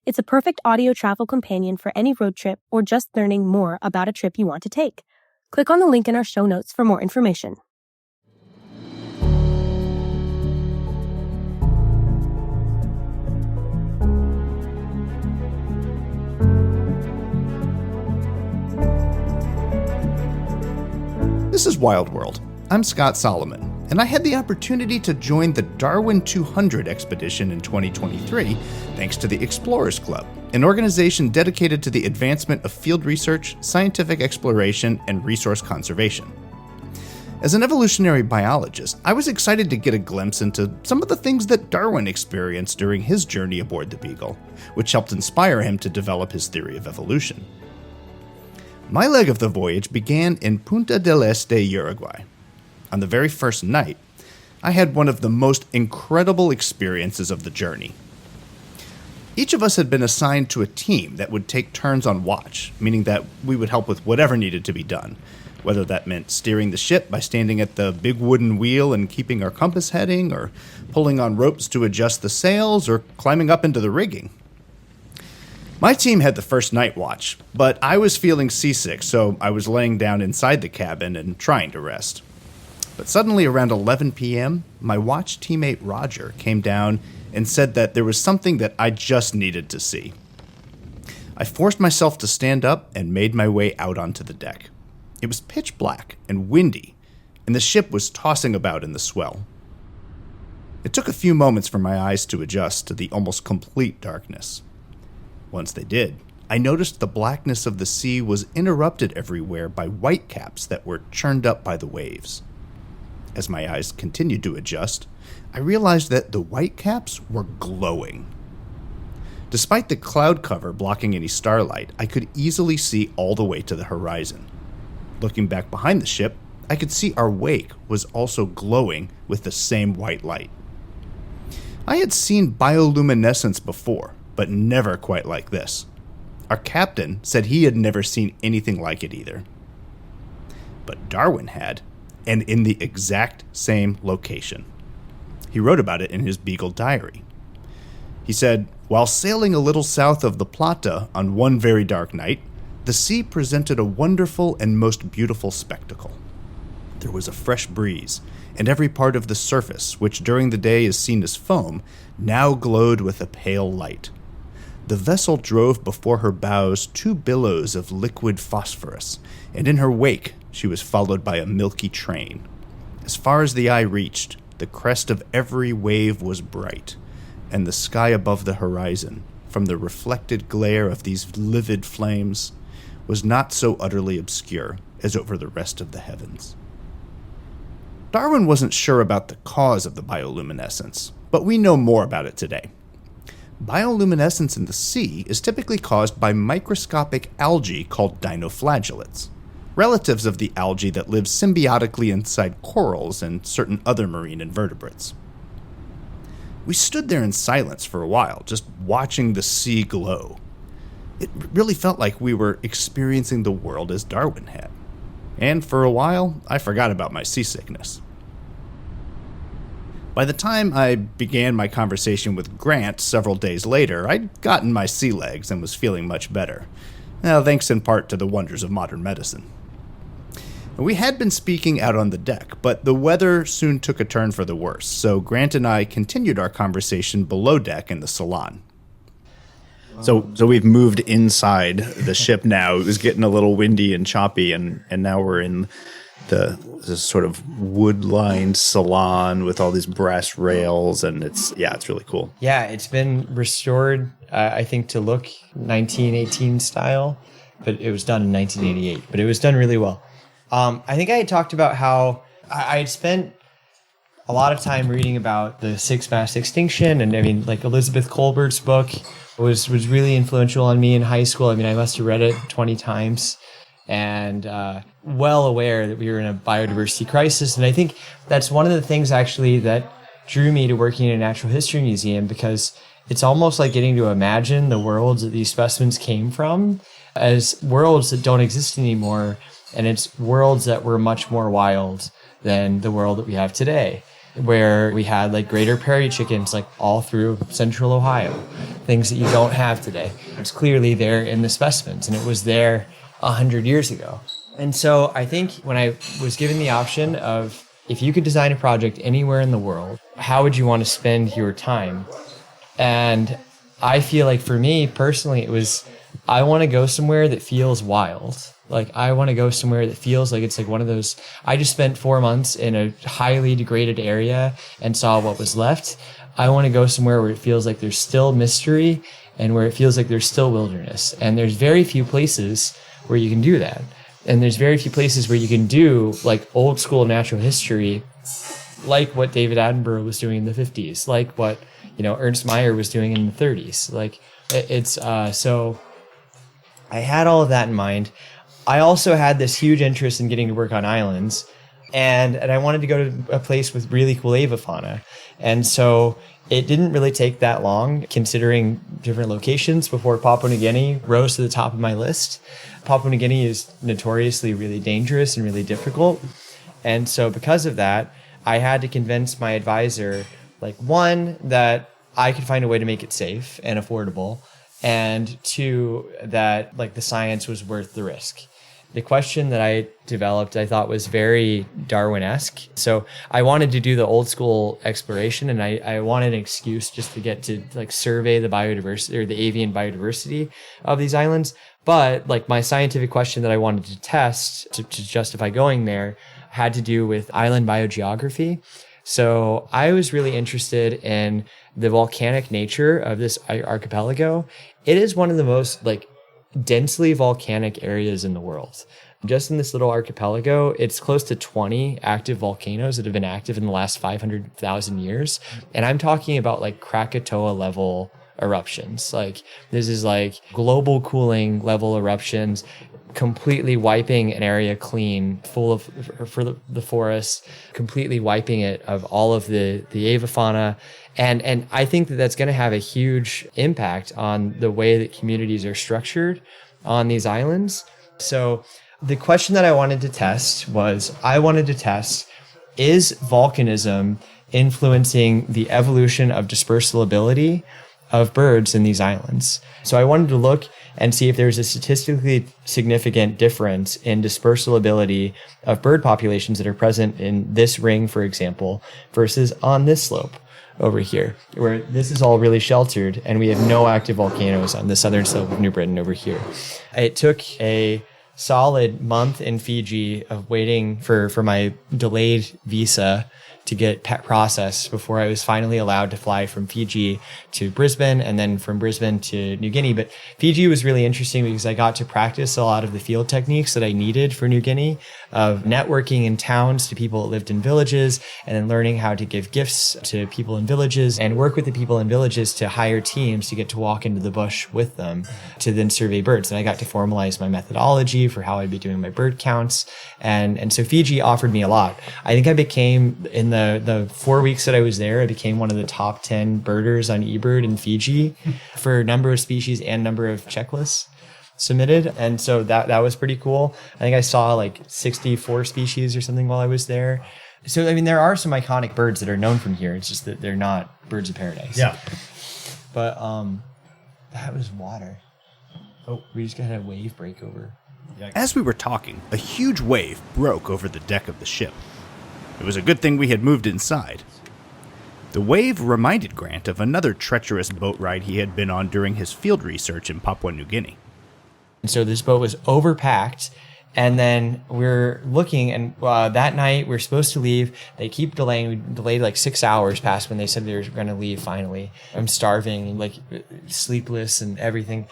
It's a perfect audio travel companion for any road trip or just learning more about a trip you want to take. Click on the link in our show notes for more information. This is Wild World. I'm Scott Solomon, and I had the opportunity to join the Darwin200 expedition in 2023 thanks to the Explorers Club, an organization dedicated to the advancement of field research, scientific exploration, and resource conservation. As an evolutionary biologist, I was excited to get a glimpse into some of the things that Darwin experienced during his journey aboard the Beagle, which helped inspire him to develop his theory of evolution. My leg of the voyage began in Punta del Este, Uruguay. On the very first night, I had one of the most incredible experiences of the journey. Each of us had been assigned to a team that would take turns on watch, meaning that we would help with whatever needed to be done, whether that meant steering the ship by standing at the big wooden wheel and keeping our compass heading, or pulling on ropes to adjust the sails, or climbing up into the rigging. My team had the first night watch, but I was feeling seasick, so I was laying down inside the cabin and trying to rest. But suddenly around 11 p.m., my watch teammate Roger came down and said that there was something that I just needed to see. I forced myself to stand up and made my way out onto the deck. It was pitch black and windy, and the ship was tossing about in the swell. It took a few moments for my eyes to adjust to the almost complete darkness. Once they did, I noticed the blackness of the sea was interrupted everywhere by whitecaps that were churned up by the waves. As my eyes continued to adjust, I realized that the whitecaps were glowing. Despite the cloud cover blocking any starlight, I could easily see all the way to the horizon. Looking back behind the ship, I could see our wake was also glowing with the same white light. I had seen bioluminescence before, but never quite like this. Our captain said he had never seen anything like it either. But Darwin had, and in the exact same location. He wrote about it in his Beagle diary. He said, "While sailing a little south of the Plata on one very dark night, the sea presented a wonderful and most beautiful spectacle. There was a fresh breeze, and every part of the surface, which during the day is seen as foam, now glowed with a pale light. The vessel drove before her bows 2 billows of liquid phosphorus, and in her wake she was followed by a milky train. As far as the eye reached, the crest of every wave was bright, and the sky above the horizon, from the reflected glare of these livid flames, was not so utterly obscure as over the rest of the heavens." Darwin wasn't sure about the cause of the bioluminescence, but we know more about it today. Bioluminescence in the sea is typically caused by microscopic algae called dinoflagellates, relatives of the algae that live symbiotically inside corals and certain other marine invertebrates. We stood there in silence for a while, just watching the sea glow. It really felt like we were experiencing the world as Darwin had. And for a while, I forgot about my seasickness. By the time I began my conversation with Grant several days later, I'd gotten my sea legs and was feeling much better. Now, thanks in part to the wonders of modern medicine. We had been speaking out on the deck, but the weather soon took a turn for the worse, so Grant and I continued our conversation below deck in the salon. So we've moved inside the ship now. It was getting a little windy and choppy, and now we're in this sort of wood-lined salon with all these brass rails, and it's really cool. Yeah, it's been restored, I think, to look 1918 style, but it was done in 1988. But it was done really well. I think I had talked about how I had spent a lot of time reading about the sixth mass extinction, and I mean, like Elizabeth Kolbert's book was really influential on me in high school. I mean, I must have read it 20 times, and well aware that we were in a biodiversity crisis. And I think that's one of the things actually that drew me to working in a natural history museum, because it's almost like getting to imagine the worlds that these specimens came from as worlds that don't exist anymore. And it's worlds that were much more wild than the world that we have today, where we had like greater prairie chickens like all through central Ohio, things that you don't have today. It's clearly there in the specimens, and it was there 100 years ago. And so I think when I was given the option of, if you could design a project anywhere in the world, how would you want to spend your time? And I feel like for me personally, it was, I want to go somewhere that feels wild. Like, I want to go somewhere that feels like it's like one of those, I just spent 4 months in a highly degraded area and saw what was left. I want to go somewhere where it feels like there's still mystery and where it feels like there's still wilderness. And there's very few places where you can do that. And there's very few places where you can do like old school natural history, like what David Attenborough was doing in the 50s, like what, Ernst Mayr was doing in the 30s. Like so I had all of that in mind. I also had this huge interest in getting to work on islands, and I wanted to go to a place with really cool avifauna. And so it didn't really take that long, considering different locations, before Papua New Guinea rose to the top of my list. Papua New Guinea is notoriously really dangerous and really difficult. And so because of that, I had to convince my advisor, like, one, that I could find a way to make it safe and affordable, and two, that like the science was worth the risk. The question that I developed, I thought, was very Darwin-esque. So I wanted to do the old school exploration, and I wanted an excuse just to get to like survey the biodiversity or the avian biodiversity of these islands. But like my scientific question that I wanted to test to justify going there had to do with island biogeography. So I was really interested in the volcanic nature of this archipelago. It is one of the most like densely volcanic areas in the world. Just in this little archipelago, it's close to 20 active volcanoes that have been active in the last 500,000 years. And I'm talking about like Krakatoa level eruptions. Like this is like global cooling level eruptions, completely wiping an area clean, full of for the forest, completely wiping it of all of the avifauna. And I think that that's going to have a huge impact on the way that communities are structured on these islands. So the question that I wanted to test was, is volcanism influencing the evolution of dispersal ability of birds in these islands? So I wanted to look and see if there's a statistically significant difference in dispersal ability of bird populations that are present in this ring, for example, versus on this slope over here, where this is all really sheltered and we have no active volcanoes on the southern slope of New Britain over here. It took a solid month in Fiji of waiting for my delayed visa to get processed before I was finally allowed to fly from Fiji to Brisbane and then from Brisbane to New Guinea. But Fiji was really interesting because I got to practice a lot of the field techniques that I needed for New Guinea, of networking in towns to people that lived in villages, and then learning how to give gifts to people in villages and work with the people in villages to hire teams to get to walk into the bush with them to then survey birds. And I got to formalize my methodology for how I'd be doing my bird counts. And so Fiji offered me a lot. I think I became, in the 4 weeks that I was there, I became one of the top 10 birders on eBird in Fiji for number of species and number of checklists submitted. And so that was pretty cool. I think I saw like 64 species or something while I was there. So, I mean, there are some iconic birds that are known from here. It's just that they're not birds of paradise. Yeah. But that was water. Oh, we just got a wave break over. As we were talking, a huge wave broke over the deck of the ship. It was a good thing we had moved inside. The wave reminded Grant of another treacherous boat ride he had been on during his field research in Papua New Guinea. And so this boat was overpacked, and then we're looking, and that night we're supposed to leave. They keep delaying. We delayed like 6 hours past when they said they were going to leave finally. I'm starving and like sleepless and everything.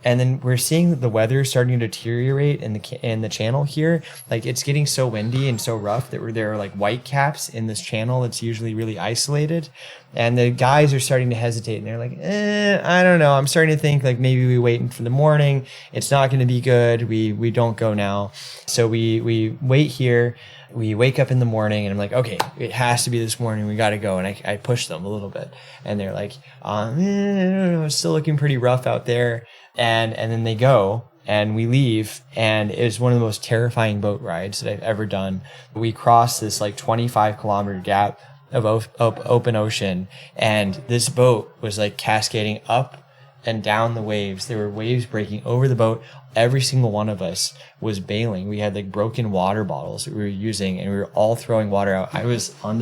And then we're seeing that the weather is starting to deteriorate in the channel here. Like it's getting so windy and so rough that there are like white caps in this channel that's usually really isolated. And the guys are starting to hesitate, and they're like, I don't know. I'm starting to think like maybe we wait for the morning. It's not going to be good. We don't go now. So we wait here. We wake up in the morning and I'm like, okay, it has to be this morning. We got to go. And I push them a little bit, and they're like, it's still looking pretty rough out there. And then they go, and we leave, and it was one of the most terrifying boat rides that I've ever done. We crossed this like 25-kilometer gap of open ocean, and this boat was like cascading up and down the waves. There were waves breaking over the boat. Every single one of us was bailing. We had like broken water bottles that we were using, and we were all throwing water out. I was on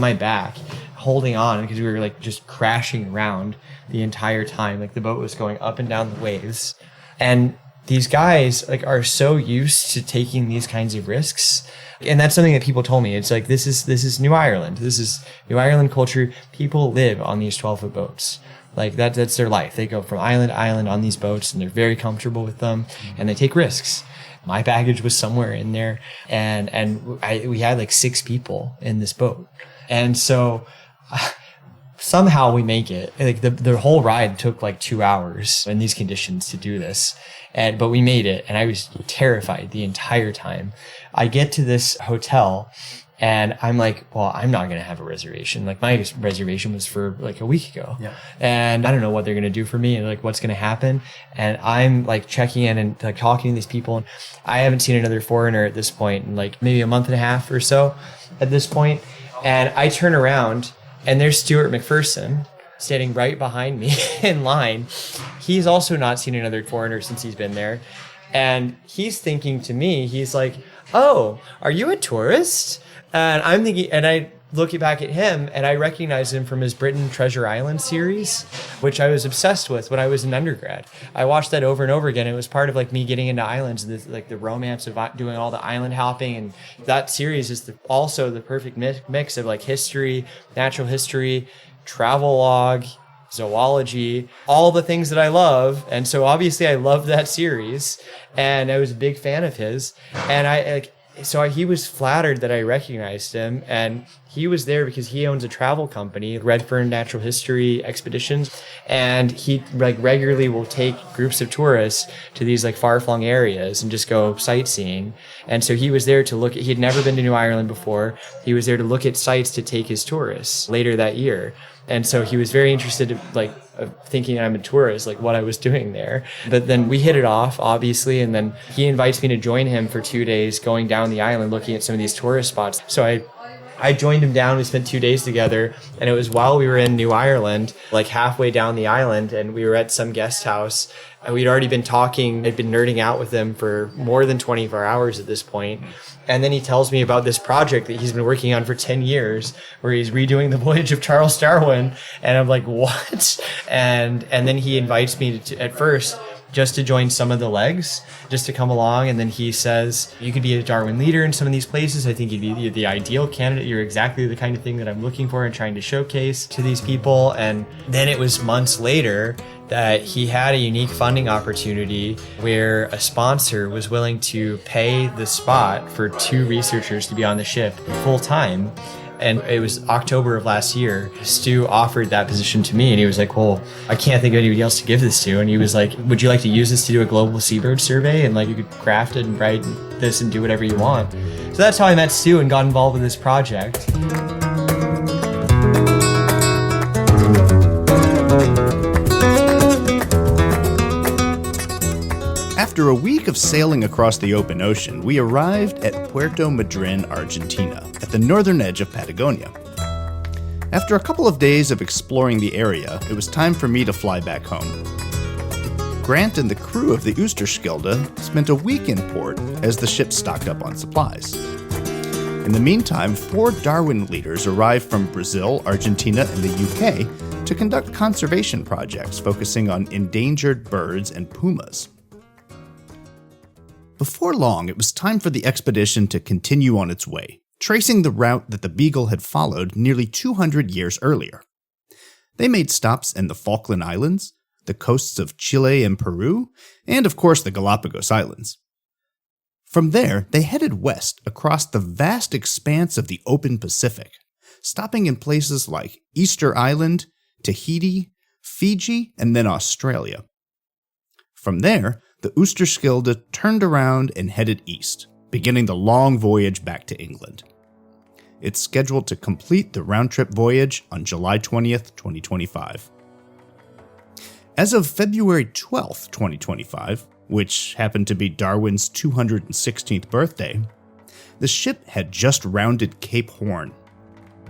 my back, holding on because we were like just crashing around the entire time. Like the boat was going up and down the waves. And these guys like are so used to taking these kinds of risks. And that's something that people told me. It's like, this is New Ireland. This is New Ireland culture. People live on these 12-foot boats. Like that's their life. They go from island to island on these boats, and they're very comfortable with them, and they take risks. My baggage was somewhere in there, and we had like 6 people in this boat. And so somehow we make it. Like the whole ride took like 2 hours in these conditions to do this. But we made it, and I was terrified the entire time. I get to this hotel, and I'm like, well, I'm not going to have a reservation. Like my reservation was for like a week ago. Yeah. And I don't know what they're going to do for me and like what's going to happen. And I'm like checking in and like talking to these people. And I haven't seen another foreigner at this point in like maybe a month and a half or so at this point. And I turn around, and there's Stuart McPherson standing right behind me in line. He's also not seen another foreigner since he's been there. And he's thinking to me, he's like, oh, are you a tourist? And I'm thinking, and looking back at him, and I recognized him from his Britain Treasure Island series, which I was obsessed with when I was an undergrad. I watched that over and over again. It was part of like me getting into islands, the romance of doing all the island hopping, and that series is also the perfect mix of like history, natural history, travel log, zoology, all the things that I love. And so obviously I loved that series, and I was a big fan of his, and he was flattered that I recognized him, and he was there because he owns a travel company, Redfern Natural History Expeditions, and he like regularly will take groups of tourists to these like far-flung areas and just go sightseeing. And so he was there to look at, he'd never been to New Ireland before. He was there to look at sites to take his tourists later that year. And so he was very interested in thinking I'm a tourist, like what I was doing there. But then we hit it off, obviously, and then he invites me to join him for 2 days going down the island looking at some of these tourist spots. So I joined him down. We spent 2 days together, and it was while we were in New Ireland, like halfway down the island, and we were at some guest house. And we'd already been talking, I'd been nerding out with him for more than 24 hours at this point. And then he tells me about this project that he's been working on for 10 years, where he's redoing the voyage of Charles Darwin. And I'm like, what? And then he invites me to, at first, just to join some of the legs, just to come along. And then he says, you could be a Darwin leader in some of these places. I think you'd be the ideal candidate. You're exactly the kind of thing that I'm looking for and trying to showcase to these people. And then it was months later that he had a unique funding opportunity where a sponsor was willing to pay the spot for 2 researchers to be on the ship full time. And it was October of last year. Stu offered that position to me, and he was like, well, I can't think of anybody else to give this to. And he was like, would you like to use this to do a global seabird survey? And like, you could craft it and write this and do whatever you want. So that's how I met Stu and got involved with this project. After a week of sailing across the open ocean, we arrived at Puerto Madryn, Argentina, at the northern edge of Patagonia. After a couple of days of exploring the area, it was time for me to fly back home. Grant and the crew of the Oosterschelde spent a week in port as the ship stocked up on supplies. In the meantime, 4 Darwin leaders arrived from Brazil, Argentina, and the UK to conduct conservation projects focusing on endangered birds and pumas. Before long, it was time for the expedition to continue on its way, tracing the route that the Beagle had followed nearly 200 years earlier. They made stops in the Falkland Islands, the coasts of Chile and Peru, and of course the Galapagos Islands. From there, they headed west across the vast expanse of the open Pacific, stopping in places like Easter Island, Tahiti, Fiji, and then Australia. From there, the Oosterschelde turned around and headed east, beginning the long voyage back to England. It's scheduled to complete the round-trip voyage on July 20th, 2025. As of February 12th, 2025, which happened to be Darwin's 216th birthday, the ship had just rounded Cape Horn.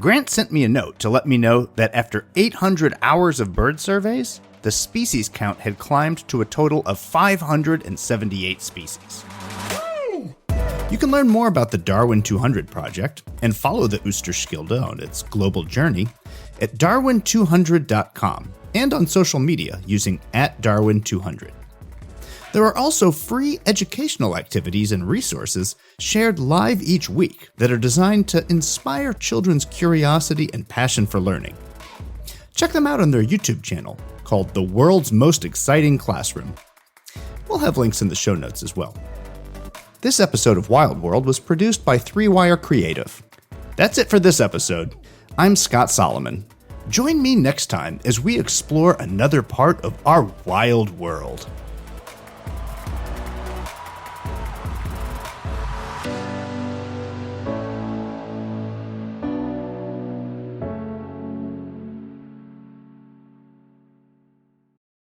Grant sent me a note to let me know that after 800 hours of bird surveys, the species count had climbed to a total of 578 species. You can learn more about the Darwin200 project and follow the Oosterschelde on its global journey at Darwin200.com and on social media using @Darwin200. There are also free educational activities and resources shared live each week that are designed to inspire children's curiosity and passion for learning. Check them out on their YouTube channel called The World's Most Exciting Classroom. We'll have links in the show notes as well. This episode of Wild World was produced by 3Wire Creative. That's it for this episode. I'm Scott Solomon. Join me next time as we explore another part of our wild world.